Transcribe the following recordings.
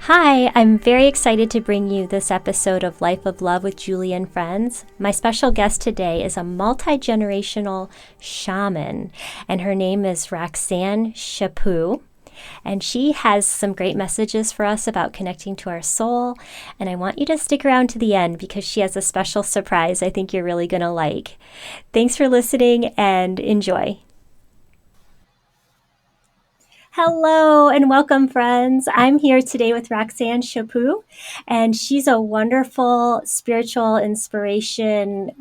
Hi, I'm very excited to bring you this episode of Life of Love with Julie and Friends. My special guest today is a multi generational shaman, and her name is Roxanne Chaput. And she has some great messages for us about connecting to our soul. And I want you to stick around to the end because she has a special surprise I think you're really going to like. Thanks for listening and enjoy. Hello and welcome, friends. I'm here today with Roxanne Chaput, and she's a wonderful spiritual inspiration,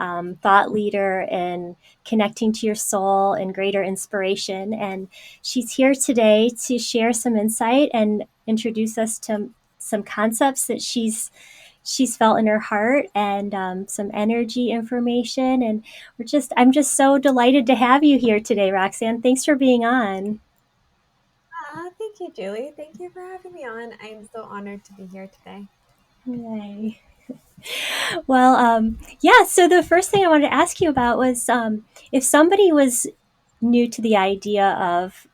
thought leader in connecting to your soul and greater inspiration. And she's here today to share some insight and introduce us to some concepts that she's felt in her heart and some energy information. And I'm just so delighted to have you here today, Roxanne. Thanks for being on. Thank you, Julie. Thank you for having me on. I'm so honored to be here today. Yay. Well, yeah. So the first thing I wanted to ask you about was if somebody was new to the idea of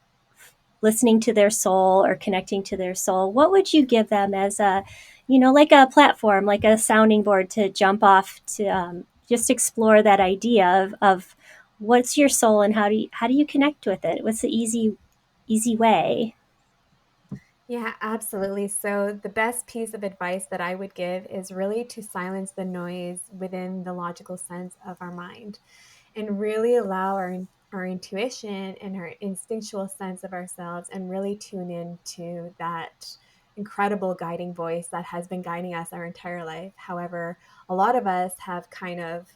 listening to their soul or connecting to their soul, what would you give them as like a platform, like a sounding board to jump off to just explore that idea of what's your soul and how do you connect with it? What's the easy way? Yeah, absolutely. So, the best piece of advice that I would give is really to silence the noise within the logical sense of our mind and really allow our intuition and our instinctual sense of ourselves and really tune in to that incredible guiding voice that has been guiding us our entire life. However, a lot of us have kind of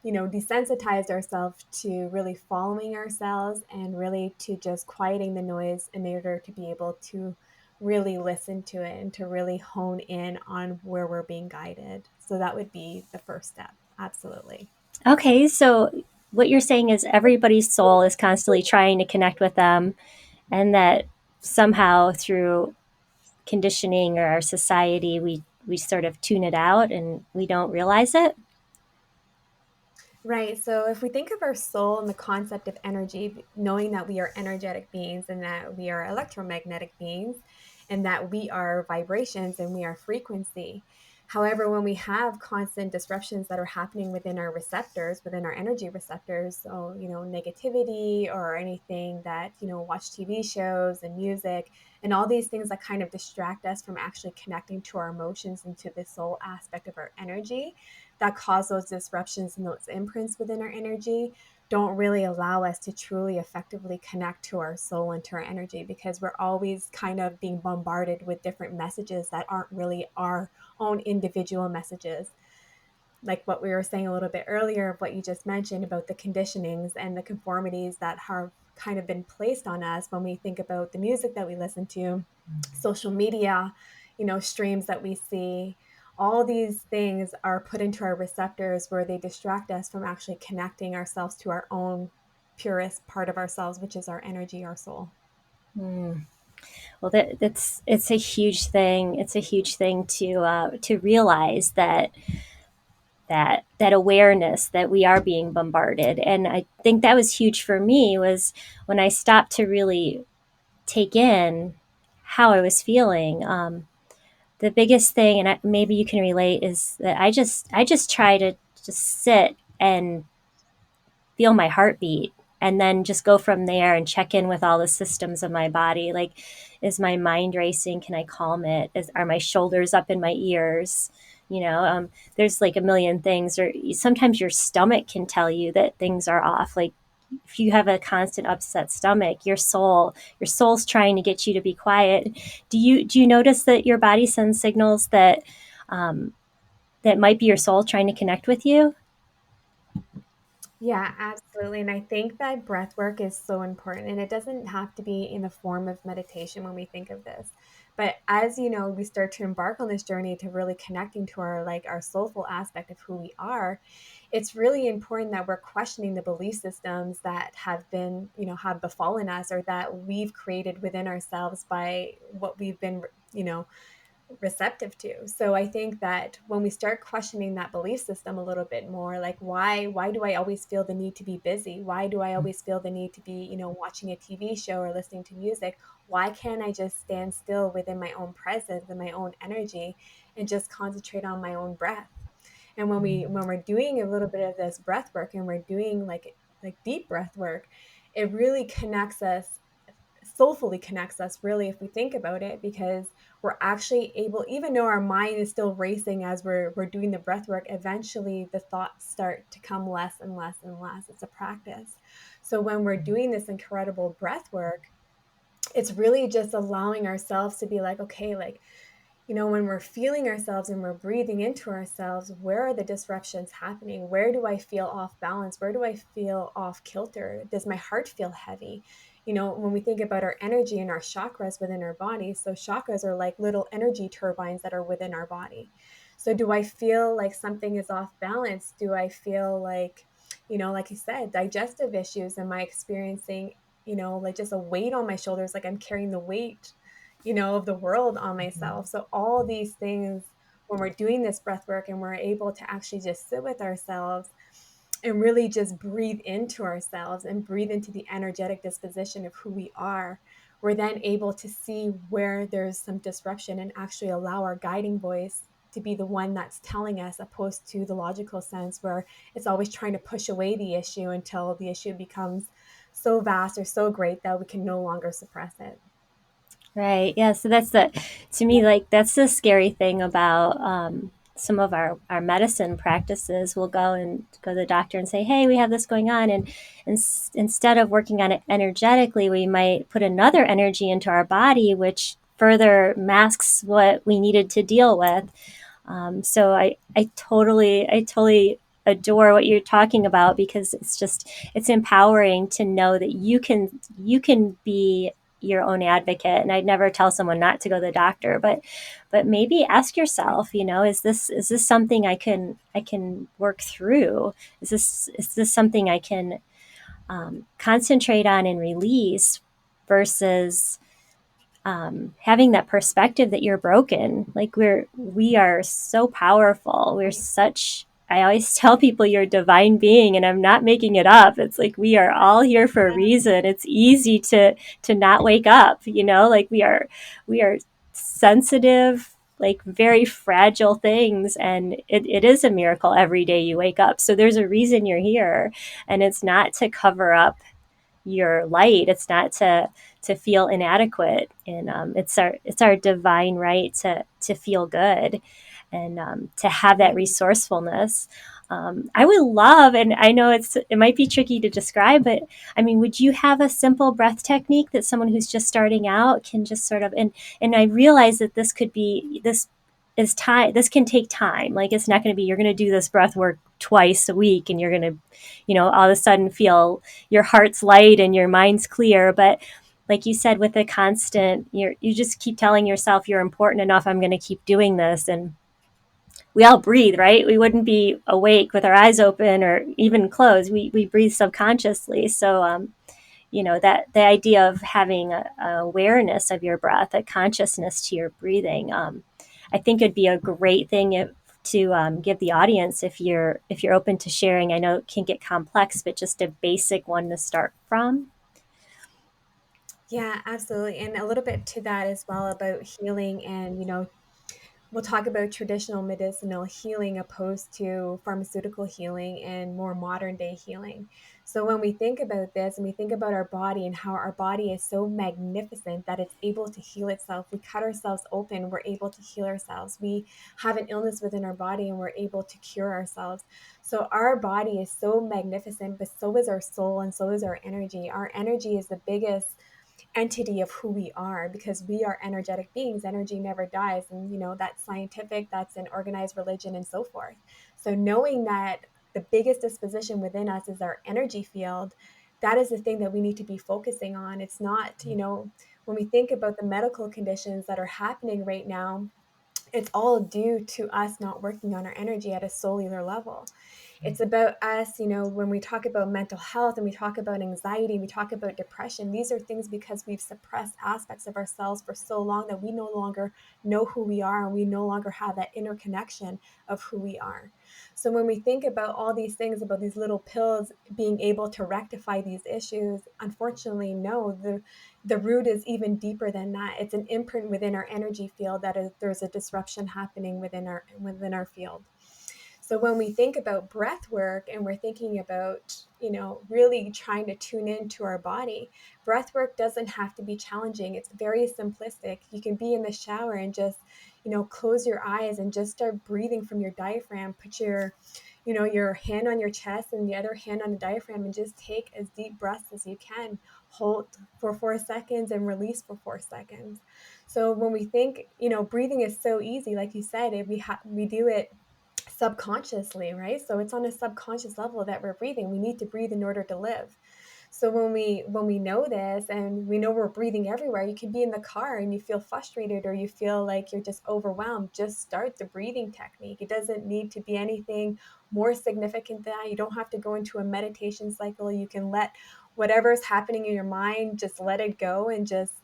desensitized ourselves to really following ourselves and really to just quieting the noise in order to be able to really listen to it and to really hone in on where we're being guided. So that would be the first step. Absolutely. Okay, so what you're saying is everybody's soul is constantly trying to connect with them, and that somehow through conditioning or our society, we sort of tune it out and we don't realize it. Right. So if we think of our soul and the concept of energy, knowing that we are energetic beings and that we are electromagnetic beings and that we are vibrations and we are frequency. However, when we have constant disruptions that are happening within our receptors, within our energy receptors, so, negativity or anything that, watch TV shows and music and all these things that kind of distract us from actually connecting to our emotions and to the soul aspect of our energy, that cause those disruptions and those imprints within our energy don't really allow us to truly effectively connect to our soul and to our energy because we're always kind of being bombarded with different messages that aren't really our own individual messages. Like what we were saying a little bit earlier, of what you just mentioned about the conditionings and the conformities that have kind of been placed on us when we think about the music that we listen to, social media, streams that we see. All these things are put into our receptors where they distract us from actually connecting ourselves to our own purest part of ourselves, which is our energy, our soul. Hmm. Well, that's it's a huge thing. It's a huge thing to realize that awareness that we are being bombarded. And I think that was huge for me was when I stopped to really take in how I was feeling. The biggest thing, and maybe you can relate, is that I just try to just sit and feel my heartbeat and then just go from there and check in with all the systems of my body. Like, is my mind racing? Can I calm it? Are my shoulders up in my ears? There's like a million things, or sometimes your stomach can tell you that things are off. Like, if you have a constant upset stomach, your soul's trying to get you to be quiet. Do you notice that your body sends signals um, that might be your soul trying to connect with you? Yeah, absolutely. And I think that breath work is so important. And it doesn't have to be in the form of meditation when we think of this. But as we start to embark on this journey to really connecting to our soulful aspect of who we are, it's really important that we're questioning the belief systems that have befallen us or that we've created within ourselves by what we've been, you know, receptive to. So I think that when we start questioning that belief system a little bit more, like why do I always feel the need to be busy? Why do I always feel the need to be, watching a TV show or listening to music? Why can't I just stand still within my own presence and my own energy and just concentrate on my own breath? And when we're doing a little bit of this breath work, and we're doing like deep breath work, it really connects us, soulfully connects us, really, if we think about it, because we're actually able, even though our mind is still racing as we're doing the breath work, eventually the thoughts start to come less and less and less. It's a practice. So when we're doing this incredible breath work, it's really just allowing ourselves to be like, okay, like, when we're feeling ourselves and we're breathing into ourselves, where are the disruptions happening? Where do I feel off balance? Where do I feel off kilter? Does my heart feel heavy? When we think about our energy and our chakras within our body, so chakras are like little energy turbines that are within our body. So do I feel like something is off balance? Do I feel like, like you said, digestive issues? Am I experiencing, like just a weight on my shoulders, like I'm carrying the weight, of the world on myself? So all these things, when we're doing this breath work and we're able to actually just sit with ourselves and really just breathe into ourselves and breathe into the energetic disposition of who we are, we're then able to see where there's some disruption and actually allow our guiding voice to be the one that's telling us, opposed to the logical sense where it's always trying to push away the issue until the issue becomes so vast or so great that we can no longer suppress it. Right. Yeah. So that's to me, like, that's the scary thing about some of our medicine practices. We'll go to the doctor and say, hey, we have this going on. And instead of working on it energetically, we might put another energy into our body, which further masks what we needed to deal with. So I totally adore what you're talking about, because it's empowering to know that you can be your own advocate. And I'd never tell someone not to go to the doctor, but maybe ask yourself, is this something I can work through? Is this something I can concentrate on and release, versus having that perspective that you're broken. Like, we are so powerful. We're Right. such. I always tell people you're a divine being, and I'm not making it up. It's like we are all here for a Yeah. reason. It's easy to not wake up. Like we are sensitive, like very fragile things, and it is a miracle every day you wake up. So there's a reason you're here, and it's not to cover up your light. It's not to feel inadequate, and it's our divine right to feel good, and to have that Right. resourcefulness. I would love, and I know it might be tricky to describe, but I mean, would you have a simple breath technique that someone who's just starting out can just sort of, and I realize that this can take time. Like, it's not going to be, you're going to do this breath work twice a week and you're going to, all of a sudden feel your heart's light and your mind's clear. But like you said, with the constant, you just keep telling yourself you're important enough. I'm going to keep doing this. And we all breathe, right? We wouldn't be awake with our eyes open or even closed. We breathe subconsciously. So, that the idea of having a awareness of your breath, a consciousness to your breathing, I think it'd be a great thing to give the audience, if you're open to sharing. I know it can get complex, but just a basic one to start from. Yeah, absolutely. And a little bit to that as well about healing, and we'll talk about traditional medicinal healing opposed to pharmaceutical healing and more modern day healing. So when we think about this and we think about our body and how our body is so magnificent that it's able to heal itself, we cut ourselves open, we're able to heal ourselves. We have an illness within our body and we're able to cure ourselves. So our body is so magnificent, but so is our soul and so is our energy. Our energy is the biggest entity of who we are, because we are energetic beings. Energy never dies, and that's scientific, that's an organized religion, and so forth. So knowing that the biggest disposition within us is our energy field, that is the thing that we need to be focusing on. It's not, when we think about the medical conditions that are happening right now, it's all due to us not working on our energy at a cellular level. It's about us, when we talk about mental health and we talk about anxiety, we talk about depression, these are things because we've suppressed aspects of ourselves for so long that we no longer know who we are, and we no longer have that inner connection of who we are. So when we think about all these things, about these little pills being able to rectify these issues, unfortunately, no, the root is even deeper than that. It's an imprint within our energy field that there's a disruption happening within our field. So when we think about breath work and we're thinking about, really trying to tune into our body, breath work doesn't have to be challenging. It's very simplistic. You can be in the shower and just, close your eyes and just start breathing from your diaphragm. Put your hand on your chest and the other hand on the diaphragm, and just take as deep breaths as you can. Hold for 4 seconds and release for 4 seconds. So when we think, breathing is so easy, like you said, we do it subconsciously, right? So it's on a subconscious level that we're breathing. We need to breathe in order to live. So when we know this, and we know we're breathing everywhere, you can be in the car and you feel frustrated, or you feel like you're just overwhelmed, just start the breathing technique. It doesn't need to be anything more significant than that. You don't have to go into a meditation cycle. You can let whatever's happening in your mind, just let it go, and just,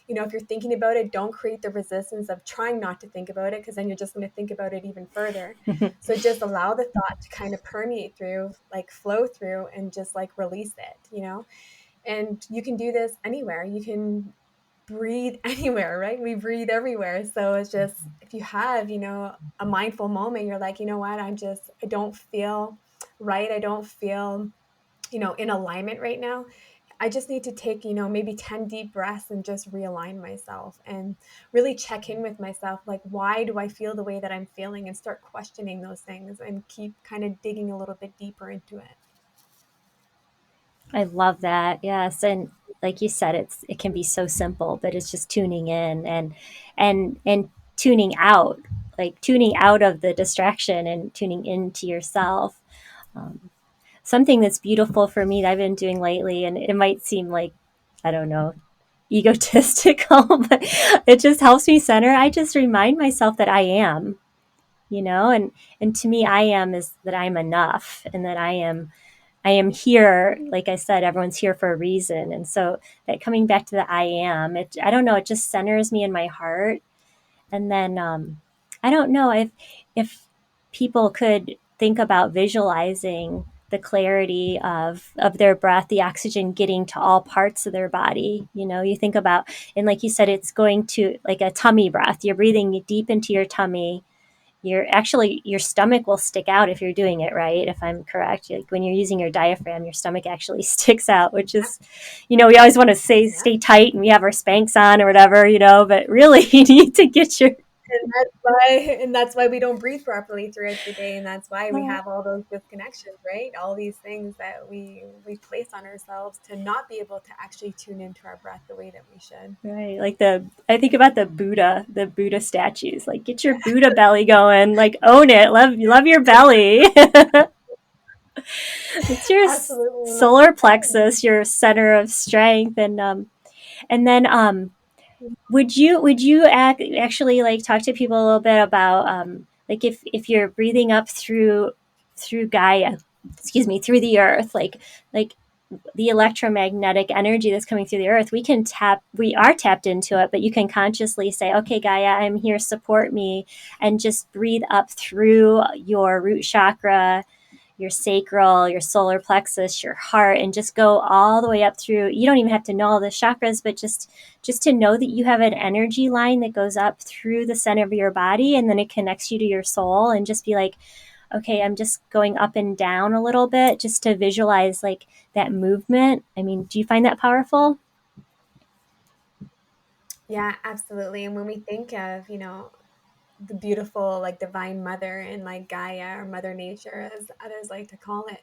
if you're thinking about it, don't create the resistance of trying not to think about it, because then you're just going to think about it even further. So just allow the thought to kind of permeate through, like flow through, and just like release it. And you can do this anywhere. You can breathe anywhere, right? We breathe everywhere. So it's just, if you have, a mindful moment, you're like, you know what, I don't feel right. I don't feel, in alignment right now. I just need to take, maybe 10 deep breaths and just realign myself and really check in with myself. Like, why do I feel the way that I'm feeling? And start questioning those things and keep kind of digging a little bit deeper into it. I love that. Yes, and like you said, it can be so simple, but it's just tuning in and tuning out, like tuning out of the distraction and tuning into yourself. Um, Something that's beautiful for me that I've been doing lately, and it might seem like, I don't know, egotistical, but it just helps me center. I just remind myself that I am, and to me, I am is that I'm enough, and that I am here. Like I said, everyone's here for a reason. And so that coming back to the I am, I don't know, it just centers me in my heart. And then I don't know if people could think about visualizing the clarity of their breath, the oxygen getting to all parts of their body. You think about, and like you said, it's going to like a tummy breath. You're breathing deep into your tummy. Your stomach will stick out if you're doing it right, if I'm correct. Like when you're using your diaphragm, your stomach actually sticks out, which is, we always want to say Yeah. stay tight and we have our Spanx on or whatever, but really you need to get your And that's why we don't breathe properly throughout the day, and that's why we uh, have all those disconnections, right? All these things that we place on ourselves to not be able to actually tune into our breath the way that we should. right. Like I think about the Buddha statues. Like get your Buddha belly going, like own it, love your belly. It's your Absolutely, and like solar you said, plexus, your center of strength, and then would you actually like talk to people a little bit about like if you're breathing up through Gaia, excuse me, through the earth, like the electromagnetic energy that's coming through the earth, we are tapped into it, but you can consciously say, okay, Gaia, I'm here, support me, and just breathe up through your root chakra, your sacral, your solar plexus, your heart, and just go all the way up through. You don't even have to know all the chakras, but just to know that you have an energy line that goes up through the center of your body, and then it connects you to your soul, and just be like, okay, I'm just going up and down a little bit, just to visualize like that movement. I mean, do you find that powerful? yeah, absolutely. And when we think of, the beautiful, like divine mother, and like Gaia, or Mother Nature, as others like to call it,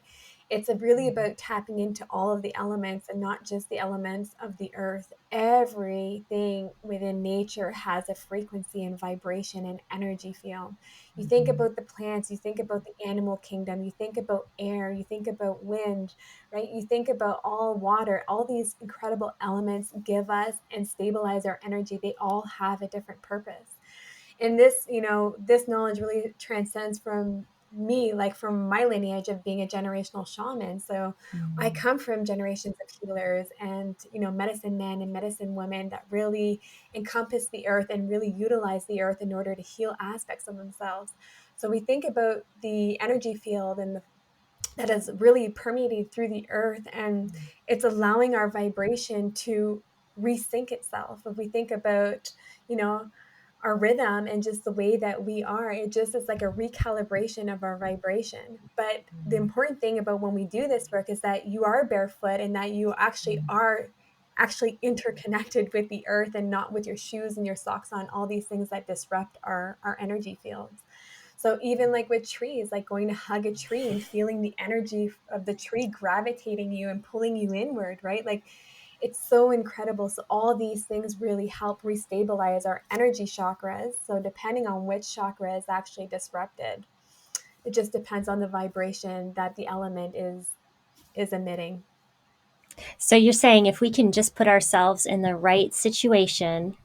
it's really about tapping into all of the elements, and not just the elements of the earth. Everything within nature has a frequency and vibration and energy field. You think about the plants, you think about the animal kingdom, you think about air, you think about wind, right? You think about all water. All these incredible elements give us and stabilize our energy. They all have a different purpose. And this knowledge really transcends from me, like from my lineage of being a generational shaman. So I Mm. come from generations of healers and, medicine men and medicine women that really encompass the earth and really utilize the earth in order to heal aspects of themselves. So we think about the energy field and that is really permeating through the earth, and it's allowing our vibration to resync itself. If we think about, you know, our rhythm and just the way that we are, it just is like a recalibration of our vibration. But the important thing about when we do this work is that you are barefoot and that you actually are actually interconnected with the earth and not with your shoes and your socks on, all these things that disrupt our energy fields. So even like with trees, like going to hug a tree and feeling the energy of the tree gravitating you and pulling you inward, right? Like it's so incredible. So all these things really help restabilize our energy chakras. So depending on which chakra is actually disrupted, it just depends on the vibration that the element is emitting. So you're saying if we can just put ourselves in the right situation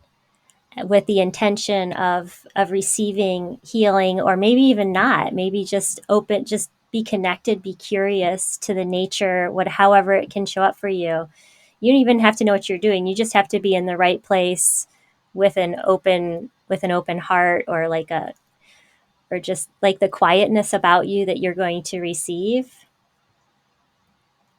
with the intention of receiving healing, or maybe even not, maybe just open, just be connected, be curious to the nature, what however it can show up for you. You don't even have to know what you're doing. You just have to be in the right place with an open heart, or like a, or just like the quietness about you that you're going to receive.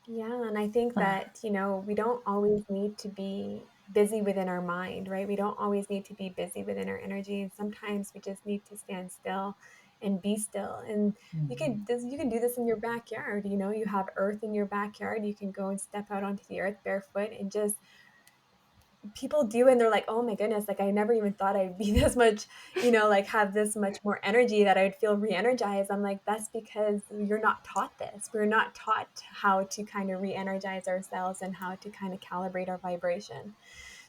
Yeah, and I think that, we don't always need to be busy within our mind, right? We don't always need to be busy within our energy. And sometimes we just need to stand still and be still. And you can do this in your backyard. You have earth in your backyard. You can go and step out onto the earth barefoot and just people do, and they're like, oh my goodness, like I never even thought I'd be this much, like have this much more energy, that I'd feel re-energized. I'm like, that's because you're not taught this. We're not taught how to kind of re-energize ourselves and how to kind of calibrate our vibration.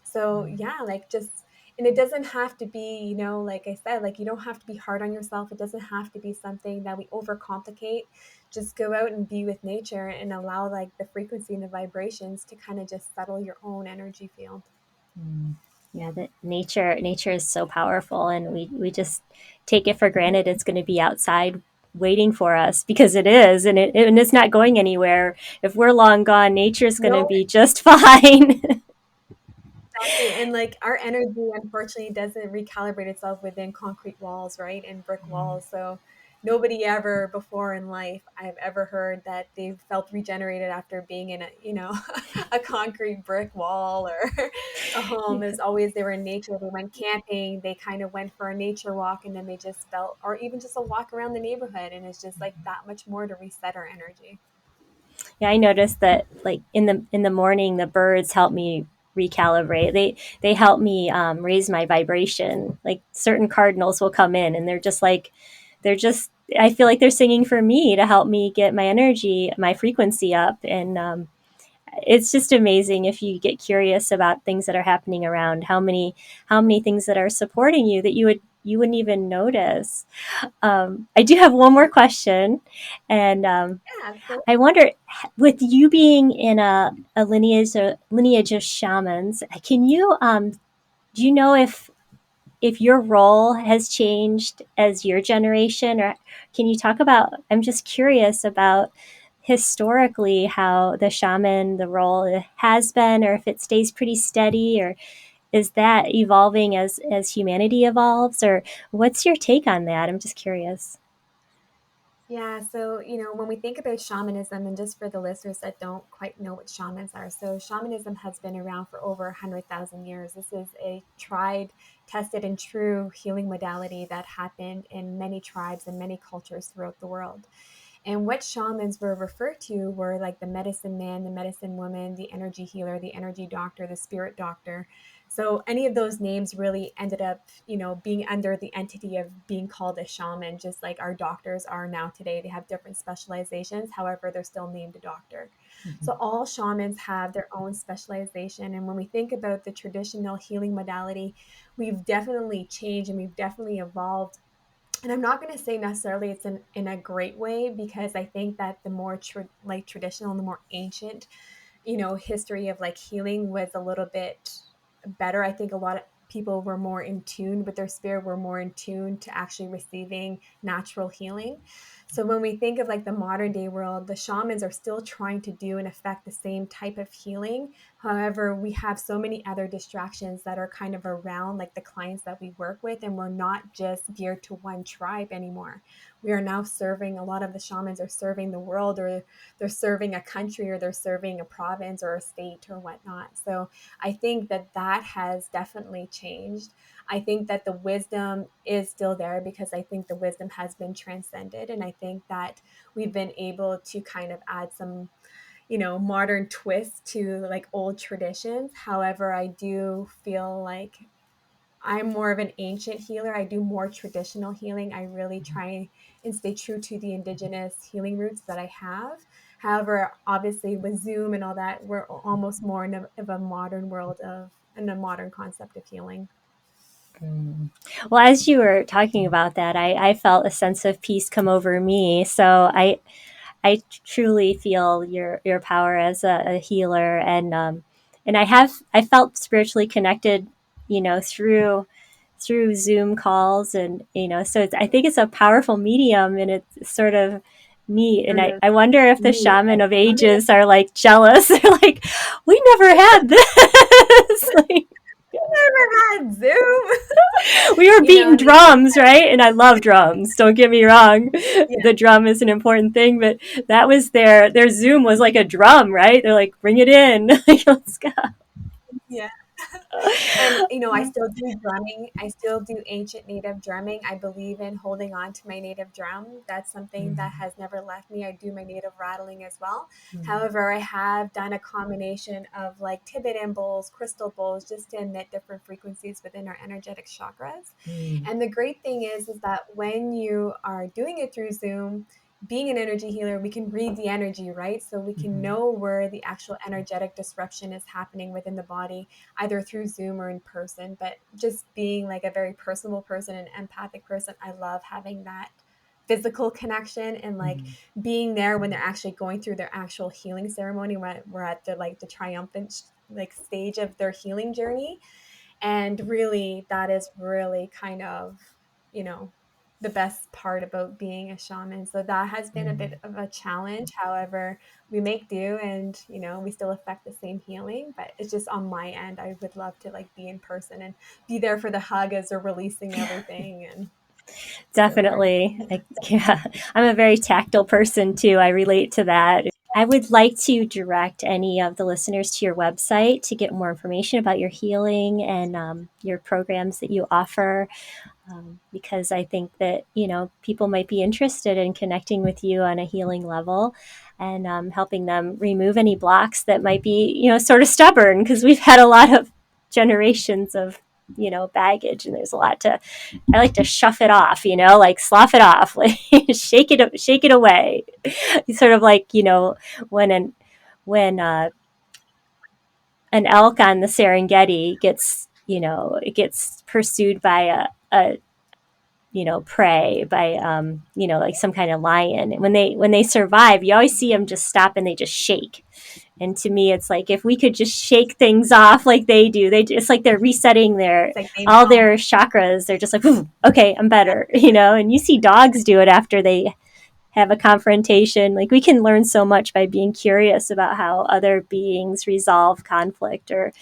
So yeah, like just, and it doesn't have to be, like I said, like you don't have to be hard on yourself. It doesn't have to be something that we overcomplicate. Just go out and be with nature and allow like the frequency and the vibrations to kind of just settle your own energy field. Yeah, that nature is so powerful, and we just take it for granted it's going to be outside waiting for us, because it is, and it's not going anywhere. If we're long gone, nature's going to No, be just fine. exactly. And like our energy, unfortunately, doesn't recalibrate itself within concrete walls, right? And brick walls. So nobody ever before in life I've ever heard that they've felt regenerated after being in a, a concrete brick wall or a home. Is always they were in nature. They went camping, they kind of went for a nature walk, and then they just felt, or even just a walk around the neighborhood. And it's just like that much more to reset our energy. Yeah, I noticed that like in the morning, the birds help me recalibrate. They help me raise my vibration. Like certain cardinals will come in, and they're just. I feel like they're singing for me to help me get my energy, my frequency up, and it's just amazing if you get curious about things that are happening around. How many things that are supporting you that you wouldn't even notice. I do have one more question, and Yeah, so I wonder, with you being in a lineage of shamans, can you do you know if your role has changed as your generation, or can you talk about? I'm just curious about historically how the shaman, the role has been, or if it stays pretty steady, or is that evolving as humanity evolves, or what's your take on that? I'm just curious. yeah, so when we think about shamanism, and just for the listeners that don't quite know what shamans are, so shamanism has been around for over 100,000 years. This is a tried, tested, and true healing modality that happened in many tribes and many cultures throughout the world. And what shamans were referred to were like the medicine man, the medicine woman, the energy healer, the energy doctor, the spirit doctor. So any of those names really ended up, being under the entity of being called a shaman, just like our doctors are now today. They have different specializations. However, they're still named a doctor. So all shamans have their own specialization. And when we think about the traditional healing modality, we've definitely changed and we've definitely evolved, and I'm not going to say necessarily it's in a great way, because I think that the more like traditional and the more ancient, history of like healing was a little bit better. I think a lot of people were more in tune with their spirit, were more in tune to actually receiving natural healing. So when we think of like the modern day world, the shamans are still trying to do and affect the same type of healing. However, we have so many other distractions that are kind of around like the clients that we work with, and we're not just geared to one tribe anymore. We are now serving, a lot of the shamans are serving the world, or they're serving a country, or they're serving a province or a state or whatnot. So I think that that has definitely changed. I think that the wisdom is still there because I think the wisdom has been transcended. And I think that we've been able to kind of add some, modern twist to like old traditions. However, I do feel like I'm more of an ancient healer. I do more traditional healing. I really try and stay true to the indigenous healing roots that I have. However, obviously with Zoom and all that, we're almost more in of a modern world of and a modern concept of healing. Mm. Well, as you were talking about that, I felt a sense of peace come over me. So I truly feel your power as a healer, and I felt spiritually connected, through Zoom calls, and so I think it's a powerful medium, and it's sort of neat. And I wonder if the shaman of ages are like jealous. They're like, we never had this. Like, Never had Zoom. we were beating And even drums, right? And I love drums. Don't get me wrong. yeah, The drum is an important thing, but that was their Zoom was like a drum, right? They're like, bring it in. Let's go. yeah. And I still do drumming. I still do ancient native drumming. I believe in holding on to my native drum. That's something that has never left me. I do my native rattling as well. However, I have done a combination of like Tibetan bowls, crystal bowls, just to emit different frequencies within our energetic chakras. And the great thing is that when you are doing it through Zoom, being an energy healer, we can read the energy, right? So we can know where the actual energetic disruption is happening within the body, either through Zoom or in person. But just being like a very personable person, an empathic person, I love having that physical connection and like being there when they're actually going through their actual healing ceremony, when we're at the like the triumphant like stage of their healing journey. And really, that is really kind of, you know, the best part about being a shaman. So that has been a bit of a challenge. However, we make do, and we still affect the same healing, but it's just on my end. I would love to like be in person and be there for the hug as they're releasing everything, and so forth. Definitely. Yeah, I'm a very tactile person too. I relate to that. I would like to direct any of the listeners to your website to get more information about your healing and your programs that you offer. Because I think that people might be interested in connecting with you on a healing level, and helping them remove any blocks that might be sort of stubborn, because we've had a lot of generations of baggage, and there's a lot to I like to shove it off, like slough it off, like shake it away. Sort of like when an elk on the Serengeti gets it gets pursued by a prey, by like some kind of lion. When they survive, you always see them just stop and they just shake. And to me, it's like, if we could just shake things off like they do, it's like they're resetting It's like they all know. their chakras. They're just like, okay, I'm better. And you see dogs do it after they have a confrontation. Like, we can learn so much by being curious about how other beings resolve conflict, or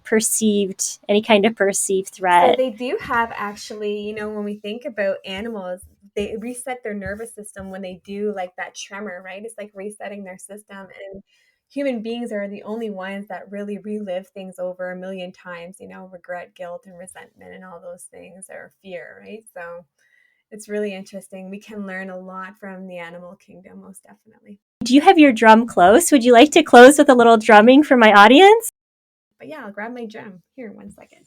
perceived any kind of perceived So threat. they do have actually, when we think about animals, they reset their nervous system when they do like that tremor, right? It's like resetting their system. And human beings are the only ones that really relive things over a million times, regret, guilt, and resentment, and all those things, or fear, right? So it's really interesting. We can learn a lot from the animal kingdom, most definitely. Do you have your drum close? Would you like to close with a little drumming for my audience? But yeah, I'll grab my gem here in 1 second.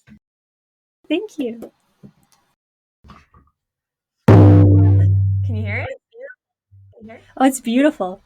Thank you. Can you hear it? Can you hear it? Oh, it's beautiful.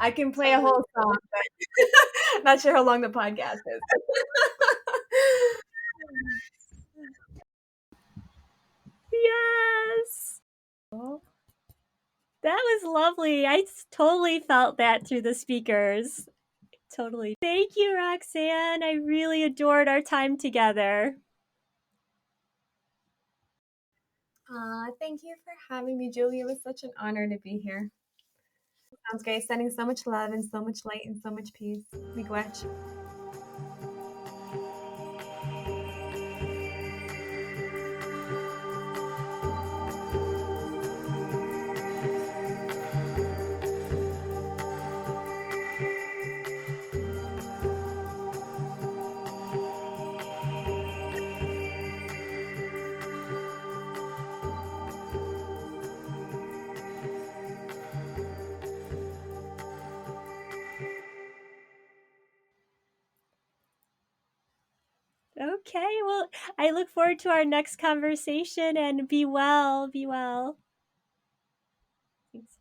I can play a whole song, but not sure how long the podcast is. Yes. That was lovely. I totally felt that through the speakers. Totally. Thank you, Roxanne. I really adored our time together. Thank you for having me, Julie. It was such an honor to be here. Sounds great. Sending so much love and so much light and so much peace. Miigwech. Okay, well, I look forward to our next conversation and be well, be well. Thanks.